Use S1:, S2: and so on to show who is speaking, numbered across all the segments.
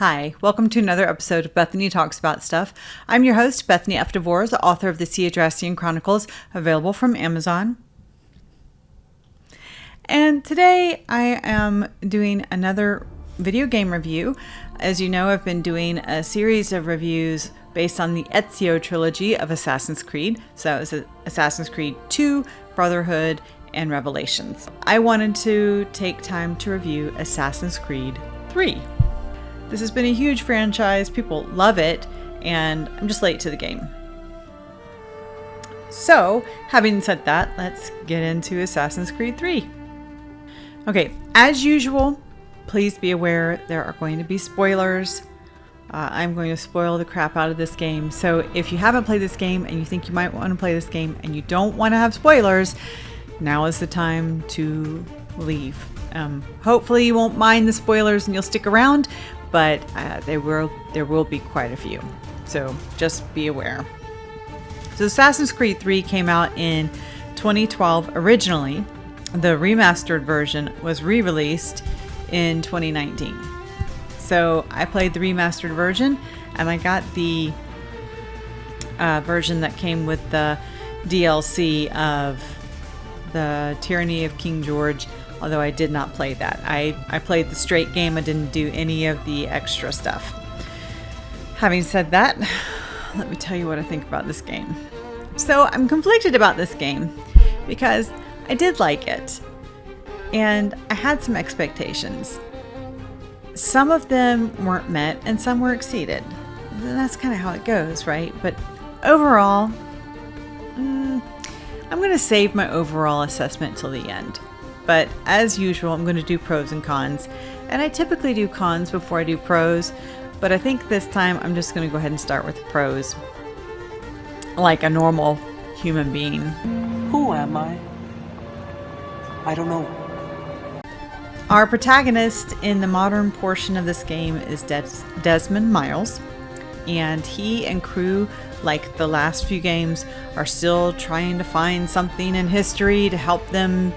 S1: Hi, welcome to another episode of Bethany Talks About Stuff. I'm your host, Bethany F. DeVore, the author of the Sea Adrastian Chronicles, available from Amazon. And today I am doing another video game review. As you know, I've been doing a series of reviews based on the Ezio trilogy of Assassin's Creed. So it was Assassin's Creed 2, Brotherhood, and Revelations. I wanted to take time to review Assassin's Creed 3. This has been a huge franchise, people love it, and I'm just late to the game. So, having said that, let's get into Assassin's Creed 3. Okay, as usual, please be aware there are going to be spoilers. I'm going to spoil the crap out of this game. So if you haven't played this game and you think you might want to play this game and you don't want to have spoilers, now is the time to leave. Hopefully you won't mind the spoilers and you'll stick around, but there will be quite a few. So just be aware. So Assassin's Creed 3 came out in 2012 originally. The remastered version was re-released in 2019. So I played the remastered version and I got the version that came with the DLC of the Tyranny of King George, although I did not play that. I played the straight game. I didn't do any of the extra stuff. Having said that, let me tell you what I think about this game. So I'm conflicted about this game because I did like it and I had some expectations. Some of them weren't met and some were exceeded. And that's kind of how it goes, right? But overall, I'm going to save my overall assessment till the end. But as usual, I'm going to do pros and cons. And I typically do cons before I do pros. But I think this time I'm just going to go ahead and start with the pros. Like a normal human being.
S2: Who am I? I don't know.
S1: Our protagonist in the modern portion of this game is Desmond Miles. And he and crew, like the last few games, are still trying to find something in history to help them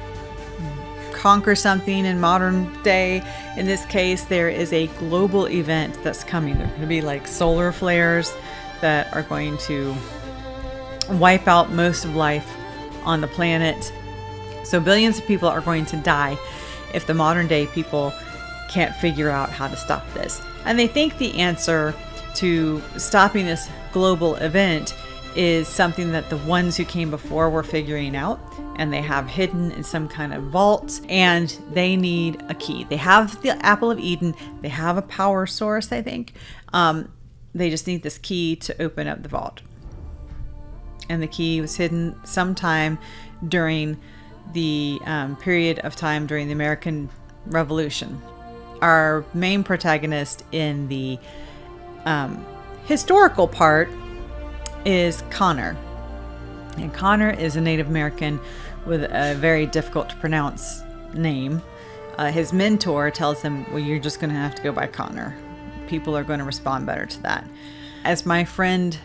S1: conquer something in modern day. In this case, there is a global event that's coming. There could be like solar flares that are going to wipe out most of life on the planet. So billions of people are going to die if the modern day people can't figure out how to stop this. And they think the answer to stopping this global event is something that the ones who came before were figuring out, and they have hidden in some kind of vault, and they need a key. They have the Apple of Eden. They have a power source, I think. They just need this key to open up the vault. And the key was hidden sometime during the period of time during the American Revolution. Our main protagonist in the historical part is Connor. And Connor is a Native American with a very difficult to pronounce name. His mentor tells him, well, you're just going to have to go by Connor. People are going to respond better to that. As my friend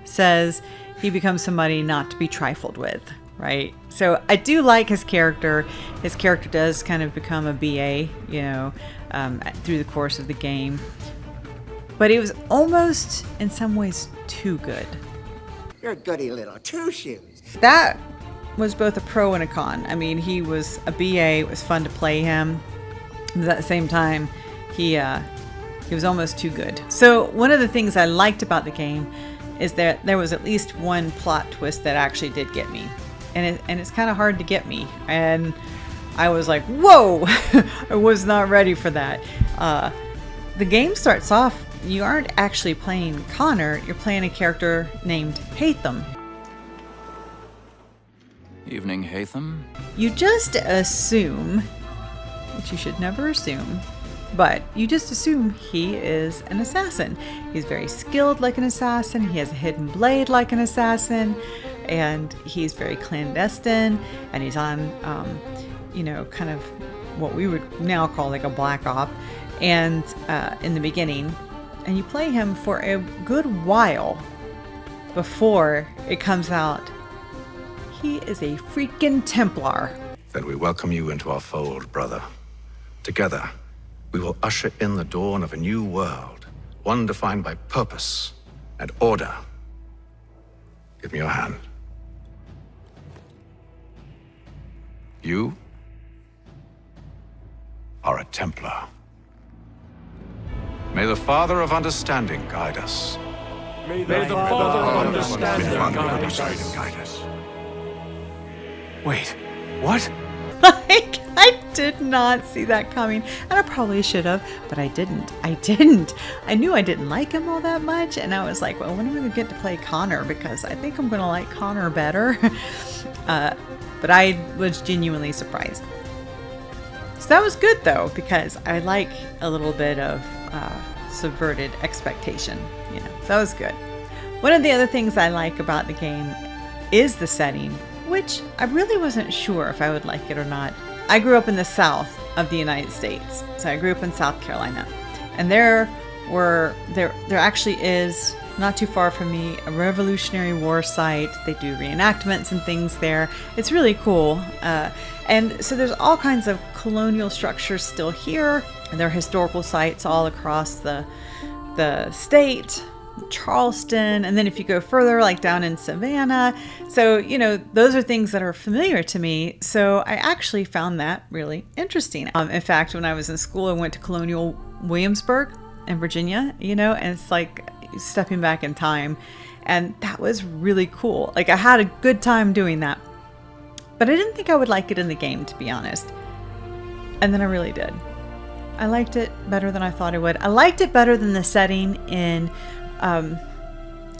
S1: says, he becomes somebody not to be trifled with, right? So I do like his character. His character does kind of become a BA, through the course of the game. But it was almost, in some ways, too good.
S3: You're a goody little two-shoes.
S1: That was both a pro and a con. I mean, he was a BA. It was fun to play him. But at the same time, he was almost too good. So one of the things I liked about the game is that there was at least one plot twist that actually did get me. And it's kind of hard to get me. And I was like, whoa! I was not ready for that. The game starts off, you aren't actually playing Connor, you're playing a character named Haytham.
S4: Evening, Haytham.
S1: You just assume, which you should never assume, but you just assume he is an assassin. He's very skilled like an assassin, he has a hidden blade like an assassin, and he's very clandestine, and he's on, kind of what we would now call like a black op, and in the beginning. And you play him for a good while before it comes out he is a freaking Templar.
S5: Then we welcome you into our fold, brother. Together, we will usher in the dawn of a new world, one defined by purpose and order. Give me your hand.
S4: You are a Templar. May the Father of Understanding guide us.
S6: May the Father of Understanding
S5: Guide us.
S4: Wait, what?
S1: Like, I did not see that coming. And I probably should have, but I didn't. I knew I didn't like him all that much. And I was like, well, when am I going to get to play Connor? Because I think I'm going to like Connor better. But I was genuinely surprised. So that was good, though, because I like a little bit of subverted expectation. You know, so that was good. One of the other things I like about the game is the setting, which I really wasn't sure if I would like it or not. I grew up in the south of the United States. So I grew up in South Carolina. And there actually is, not too far from me, a Revolutionary War site. They do reenactments and things there. It's really cool. And so there's all kinds of colonial structures still here. And there are historical sites all across the state, Charleston, and then if you go further, like down in Savannah. So, you know, those are things that are familiar to me. So I actually found that really interesting. In fact, when I was in school, I went to Colonial Williamsburg in Virginia, you know, and it's like stepping back in time. And that was really cool. Like, I had a good time doing that. But I didn't think I would like it in the game, to be honest. And then I really did. I liked it better than I thought I would. I liked it better than the setting in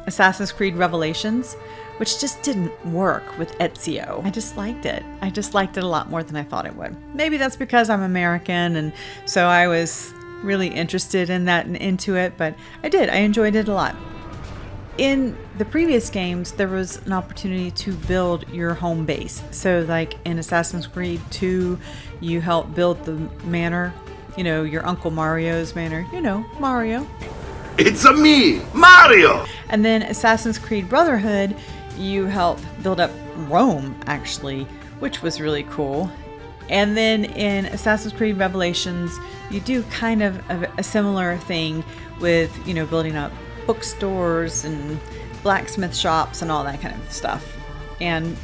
S1: Assassin's Creed Revelations, which just didn't work with Ezio. I just liked it. I just liked it a lot more than I thought it would. Maybe that's because I'm American, and so I was really interested in that and into it, but I did. I enjoyed it a lot. In the previous games, there was an opportunity to build your home base. So like in Assassin's Creed 2, you help build the manor, you know, your Uncle Mario's manor, you know, Mario.
S5: It's a me, Mario!
S1: And then Assassin's Creed Brotherhood, you help build up Rome, actually, which was really cool. And then in Assassin's Creed Revelations, you do kind of a similar thing with, you know, building up bookstores and blacksmith shops and all that kind of stuff. And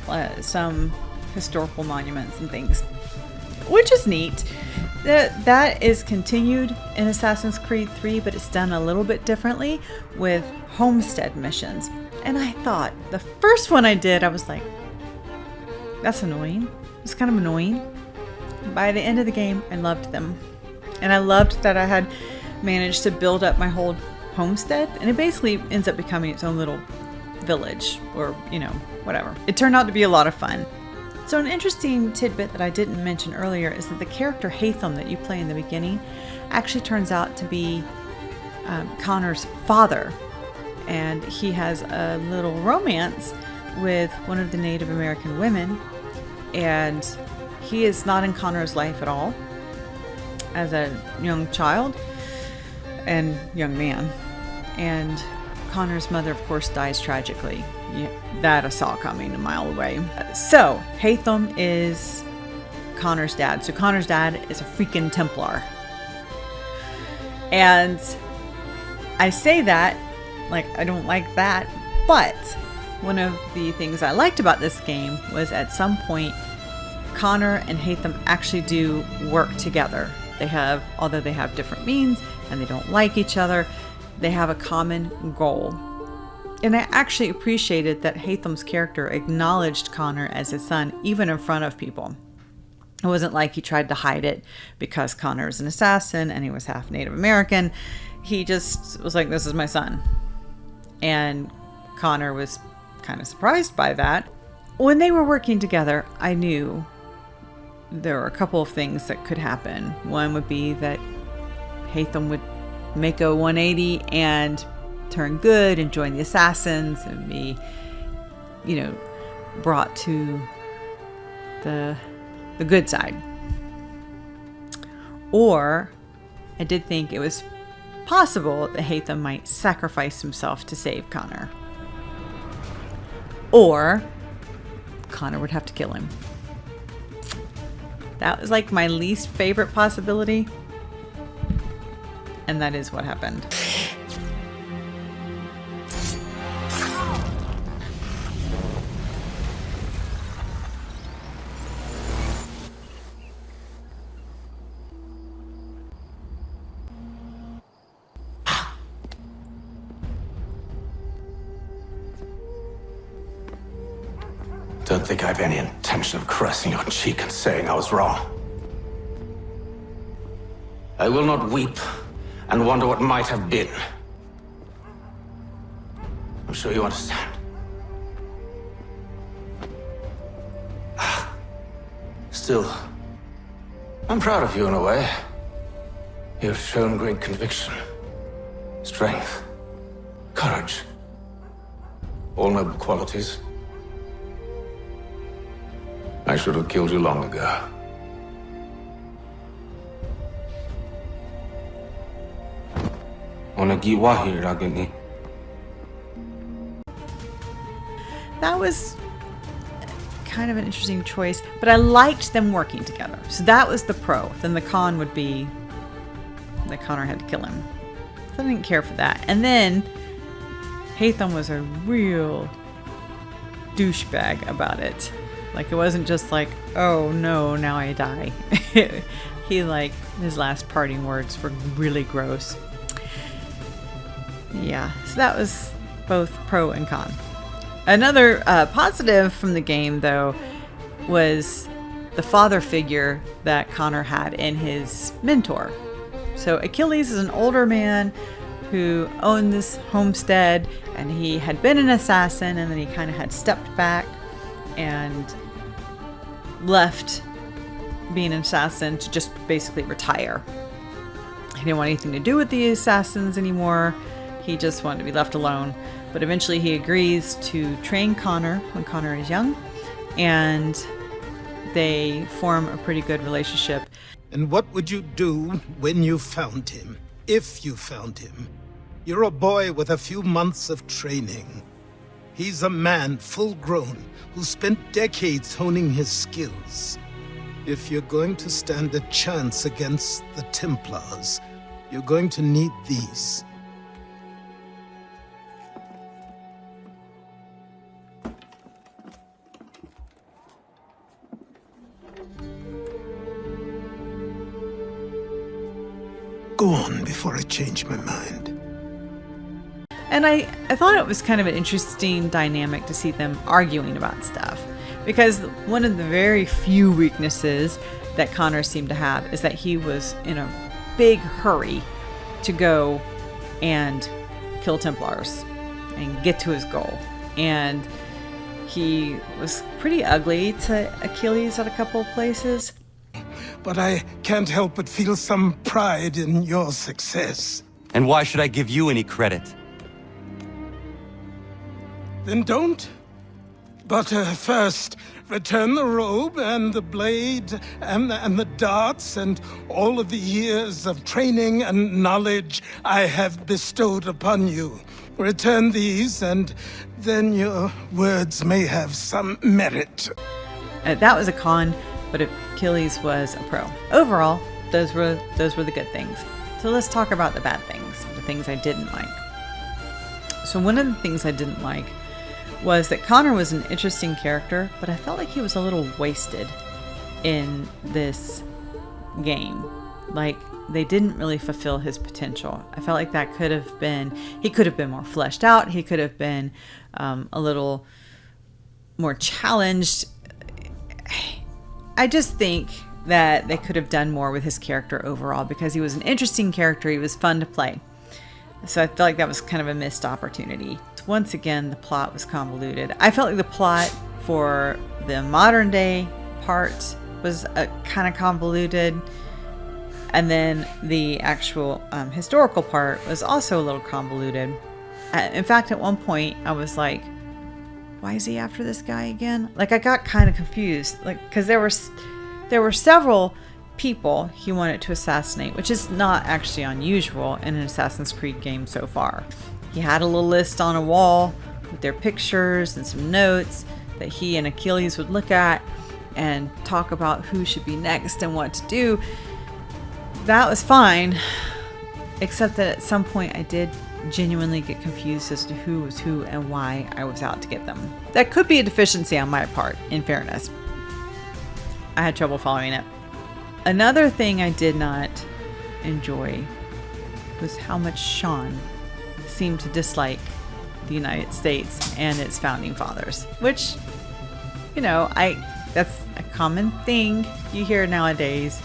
S1: some historical monuments and things, which is neat. That is continued in Assassin's Creed 3, but it's done a little bit differently with homestead missions. And I thought, the first one I did, I was like, that's annoying. It's kind of annoying. By the end of the game, I loved them. And I loved that I had managed to build up my whole homestead. And it basically ends up becoming its own little village or, you know, whatever. It turned out to be a lot of fun. So an interesting tidbit that I didn't mention earlier is that the character Haytham that you play in the beginning actually turns out to be Connor's father. And he has a little romance with one of the Native American women. And he is not in Connor's life at all as a young child and young man. And Connor's mother, of course, dies tragically. Yeah, that I saw coming a mile away. So, Haytham is Connor's dad. So Connor's dad is a freaking Templar. And I say that, like, I don't like that, but one of the things I liked about this game was at some point, Connor and Haytham actually do work together. Although they have different means and they don't like each other, they have a common goal. And I actually appreciated that Haytham's character acknowledged Connor as his son, even in front of people. It wasn't like he tried to hide it because Connor is an assassin and he was half Native American. He just was like, this is my son. And Connor was kind of surprised by that. When they were working together, I knew there were a couple of things that could happen. One would be that Haytham would make a 180 and turn good and join the assassins and be, you know, brought to the good side. Or I did think it was possible that Haytham might sacrifice himself to save Connor. Or Connor would have to kill him. That was like my least favorite possibility. and that is what happened.
S5: Don't think I have any intention of caressing your cheek and saying I was wrong. I will not weep and wonder what might have been. I'm sure you understand. Still, I'm proud of you in a way. You've shown great conviction, strength, courage. All noble qualities. I should have killed you long ago.
S1: That was kind of an interesting choice, but I liked them working together. So that was the pro. Then the con would be that Connor had to kill him. So I didn't care for that. And then Hatham was a real douchebag about it. Like, it wasn't just like, oh no, now I die. He, like, his last parting words were really gross. Yeah, so that was both pro and con. Another positive from the game, though, was the father figure that Connor had in his mentor. So Achilles is an older man who owned this homestead, and he had been an assassin, and then he kind of had stepped back and left being an assassin to just basically retire. He didn't want anything to do with the assassins anymore. He just wanted to be left alone. But eventually he agrees to train Connor when Connor is young, and they form a pretty good relationship.
S7: And what would you do when you found him? If you found him? You're a boy with a few months of training. He's a man full grown who spent decades honing his skills. If you're going to stand a chance against the Templars, you're going to need these. Go on before I change my mind.
S1: And I thought it was kind of an interesting dynamic to see them arguing about stuff. Because one of the very few weaknesses that Connor seemed to have is that he was in a big hurry to go and kill Templars and get to his goal. And he was pretty ugly to Achilles at a couple of places.
S7: But I can't help but feel some pride in your success.
S2: And why should I give you any credit?
S7: Then don't. But first, return the robe and the blade and the darts and all of the years of training and knowledge I have bestowed upon you. Return these, and then your words may have some merit.
S1: That was a con, but Achilles was a pro. Overall, those were the good things. So let's talk about the bad things, the things I didn't like. So one of the things I didn't like was that Connor was an interesting character, but I felt like he was a little wasted in this game. Like, they didn't really fulfill his potential. I felt like he could have been more fleshed out. He could have been a little more challenged. I just think that they could have done more with his character overall, because he was an interesting character. He was fun to play. So I felt like that was kind of a missed opportunity. Once again, the plot was convoluted. I felt like the plot for the modern day part was kind of convoluted. And then the actual historical part was also a little convoluted. In fact, at one point, I was like, why is he after this guy again? Like, I got kind of confused. Like, because there were several people he wanted to assassinate, which is not actually unusual in an Assassin's Creed game so far. He had a little list on a wall with their pictures and some notes that he and Achilles would look at and talk about who should be next and what to do. That was fine, Except that at some point I did genuinely get confused as to who was who and why I was out to get them. That could be a deficiency on my part, in fairness. I had trouble following it. Another thing I did not enjoy was how much Sean seemed to dislike the United States and its founding fathers, which, that's a common thing you hear nowadays.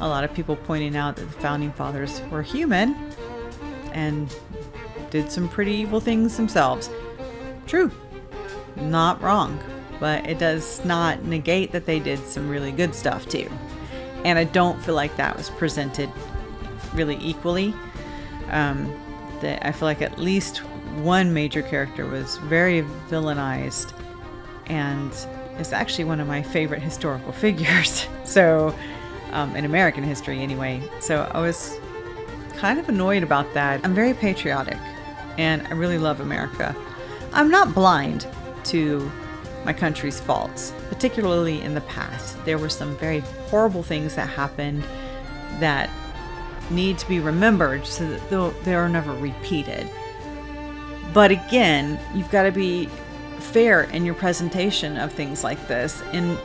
S1: A lot of people pointing out that the founding fathers were human and did some pretty evil things themselves. True. Not wrong. But it does not negate that they did some really good stuff too. And I don't feel like that was presented really equally. I feel like at least one major character was very villainized and is actually one of my favorite historical figures. So, in American history anyway. So I was kind of annoyed about that. I'm very patriotic and I really love America. I'm not blind to my country's faults, particularly in the past. There were some very horrible things that happened that need to be remembered so that they are never repeated. But again, you've got to be fair in your presentation of things like this and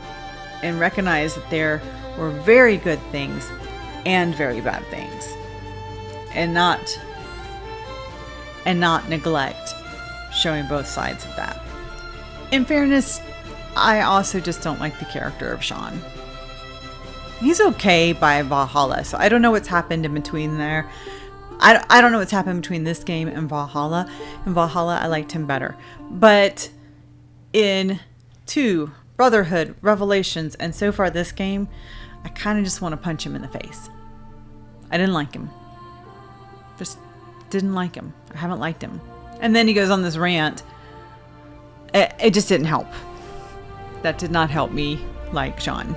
S1: recognize that there were very good things and very bad things, and not neglect showing both sides of that. In fairness, I also just don't like the character of Sean. He's okay by Valhalla, so I don't know what's happened in between there. I don't know what's happened between this game and Valhalla. In Valhalla, I liked him better. But in 2, Brotherhood, Revelations, and so far this game, I kind of just want to punch him in the face. I didn't like him. Just didn't like him. I haven't liked him. And then he goes on this rant. It just didn't help. That did not help me like Sean.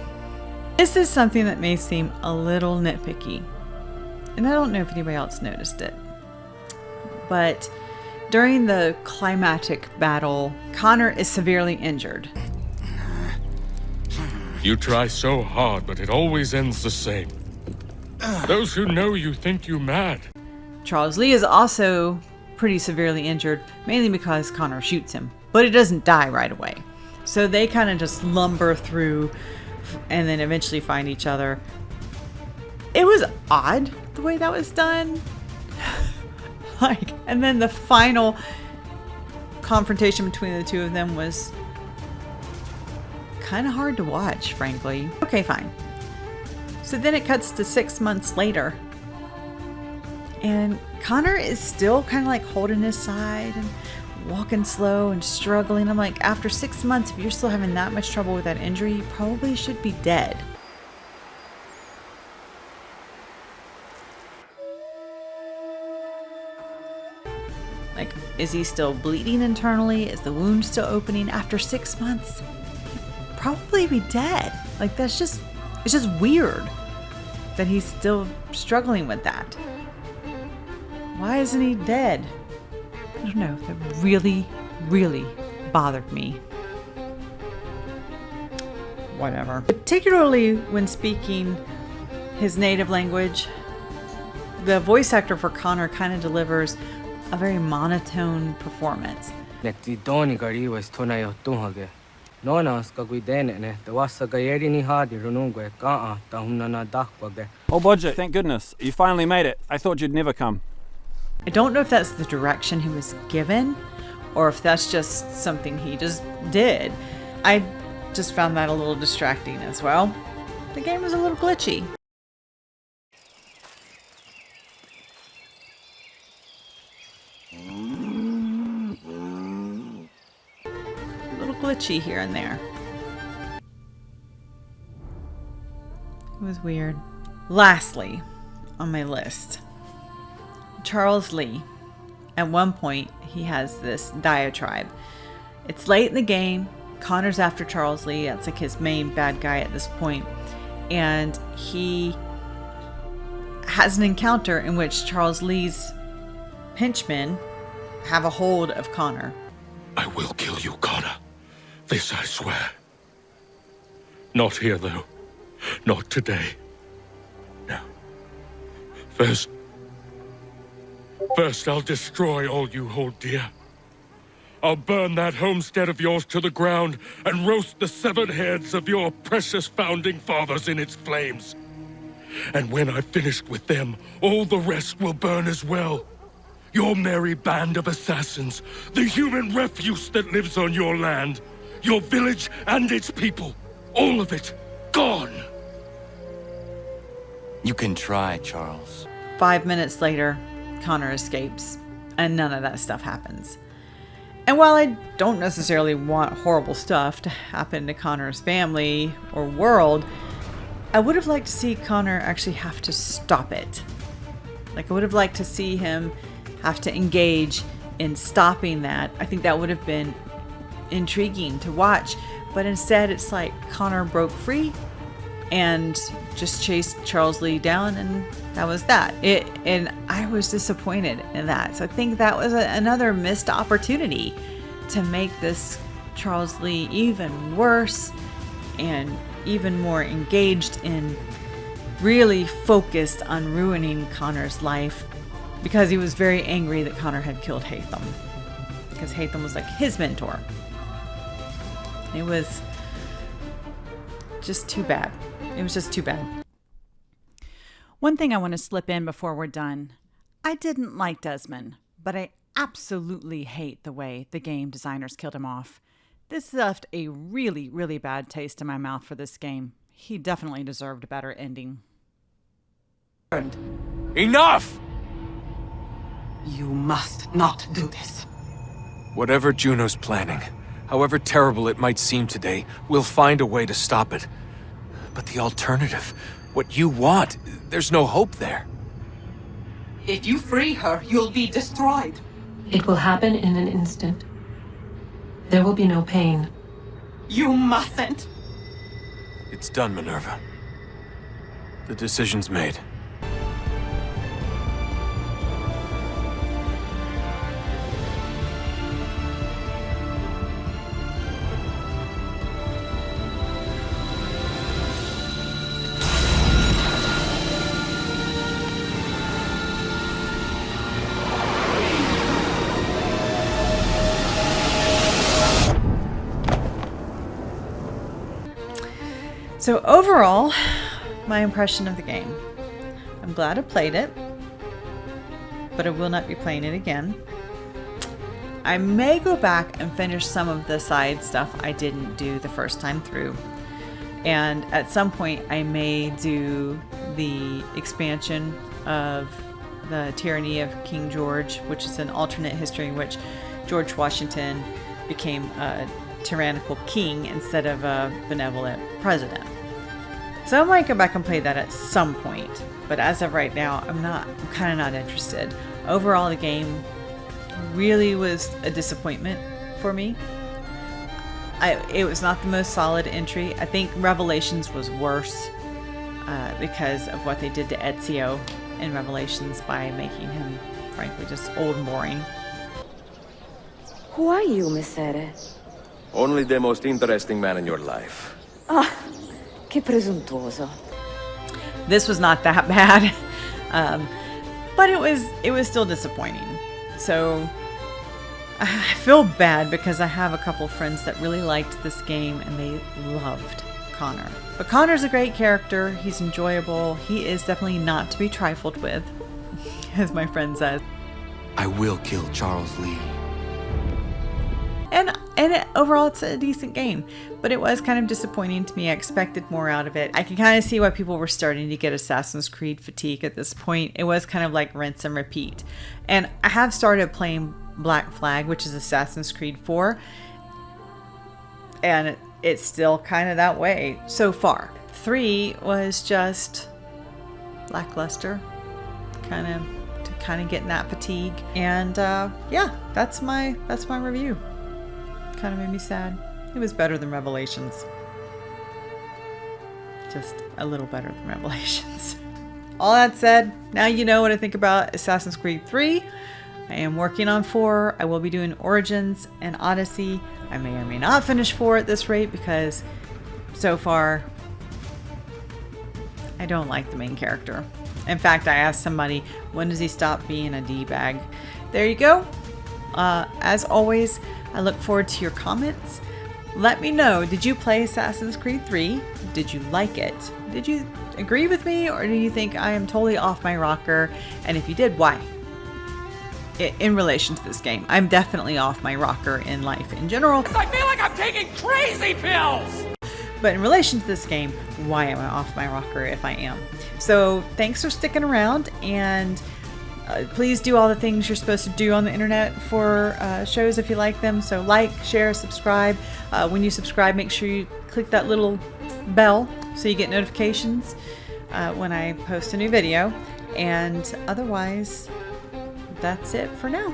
S1: This is something that may seem a little nitpicky, and I don't know if anybody else noticed it, but during the climactic battle, Connor is severely injured.
S6: You try so hard, but it always ends the same. Those who know you think you mad.
S1: Charles Lee is also pretty severely injured, mainly because Connor shoots him, but he doesn't die right away. So they kind of just lumber through and then eventually find each other. It was odd the way that was done. And then the final confrontation between the two of them was kind of hard to watch, frankly. Okay, fine. So then it cuts to 6 months later, and Connor is still kind of like holding his side and walking slow and struggling. I'm like, after 6 months, if you're still having that much trouble with that injury, you probably should be dead. Like, is he still bleeding internally? Is the wound still opening? After 6 months, he'd probably be dead. Like, it's just weird that he's still struggling with that. Why isn't he dead? I don't know. That really, really bothered me. Whatever. Particularly when speaking his native language, the voice actor for Connor kind of delivers a very monotone performance.
S8: Oh, Bodger, thank goodness. You finally made it. I thought you'd never come.
S1: I don't know if that's the direction he was given or if that's just something he just did. I just found that a little distracting as well. The game was a little glitchy. A little glitchy here and there. It was weird. Lastly, on my list, Charles Lee. At one point, he has this diatribe. It's late in the game. Connor's after Charles Lee. That's like his main bad guy at this point. And he has an encounter in which Charles Lee's henchmen have a hold of Connor.
S6: I will kill you, Connor. This I swear. Not here, though. Not today. No. First, First, I'll destroy all you hold dear. I'll burn that homestead of yours to the ground and roast the severed heads of your precious founding fathers in its flames. And when I've finished with them, all the rest will burn as well. Your merry band of assassins, the human refuse that lives on your land, your village and its people, all of it, gone.
S2: You can try, Charles.
S1: 5 minutes later, Connor escapes, and none of that stuff happens. And while I don't necessarily want horrible stuff to happen to Connor's family or world, I would have liked to see Connor actually have to stop it. Like, I would have liked to see him have to engage in stopping that. I think that would have been intriguing to watch. But instead, it's like Connor broke free and just chased Charles Lee down, and that was that. And I was disappointed in that. So I think that was another missed opportunity to make this Charles Lee even worse and even more engaged in really focused on ruining Connor's life, because he was very angry that Connor had killed Hatham, because Hatham was like his mentor. It was just too bad. It was just too bad.
S9: One thing I want to slip in before we're done. I didn't like Desmond, but I absolutely hate the way the game designers killed him off. This left a really, really bad taste in my mouth for this game. He definitely deserved a better ending.
S10: Enough!
S11: You must not do this.
S10: Whatever Juno's planning, however terrible it might seem today, we'll find a way to stop it. But the alternative, what you want, there's no hope there.
S11: If you free her, you'll be destroyed.
S12: It will happen in an instant. There will be no pain.
S11: You mustn't.
S10: It's done, Minerva. The decision's made.
S1: So overall, my impression of the game. I'm glad I played it, but I will not be playing it again. I may go back and finish some of the side stuff I didn't do the first time through. And at some point, I may do the expansion of the Tyranny of King George, which is an alternate history in which George Washington became a tyrannical king instead of a benevolent president. So I might go back and play that at some point, but as of right now, I'm kind of not interested. Overall, the game really was a disappointment for me. It was not the most solid entry. I think Revelations was worse because of what they did to Ezio in Revelations by making him, frankly, just old and boring.
S13: Who are you, Messere?
S14: Only the most interesting man in your life.
S13: Ah, che presuntuoso.
S1: This was not that bad, but it was still disappointing. So I feel bad because I have a couple friends that really liked this game and they loved Connor. But Connor's a great character. He's enjoyable. He is definitely not to be trifled with, as my friend says.
S10: I will kill Charles Lee.
S1: And overall, it's a decent game, but it was kind of disappointing to me. I expected more out of it. I can kind of see why people were starting to get Assassin's Creed fatigue at this point. It was kind of like rinse and repeat. And I have started playing Black Flag, which is Assassin's Creed 4, and it's still kind of that way so far. 3 was just lackluster, kind of getting that fatigue. And yeah, that's my review. Kind of made me sad. It was better than Revelations. Just a little better than Revelations. All that said, now you know what I think about Assassin's Creed 3. I am working on 4. I will be doing Origins and Odyssey. I may or may not finish 4 at this rate because so far I don't like the main character. In fact, I asked somebody, when does he stop being a D-bag? There you go. As always, I look forward to your comments. Let me know, did you play Assassin's Creed 3? Did you like it? Did you agree with me, or do you think I am totally off my rocker? And if you did, why? In relation to this game, I'm definitely off my rocker in life in general.
S15: I feel like I'm taking crazy pills!
S1: But in relation to this game, why am I off my rocker if I am? So thanks for sticking around, and please do all the things you're supposed to do on the internet for shows if you like them. So like, share, subscribe. When you subscribe, make sure you click that little bell so you get notifications when I post a new video. And otherwise, that's it for now.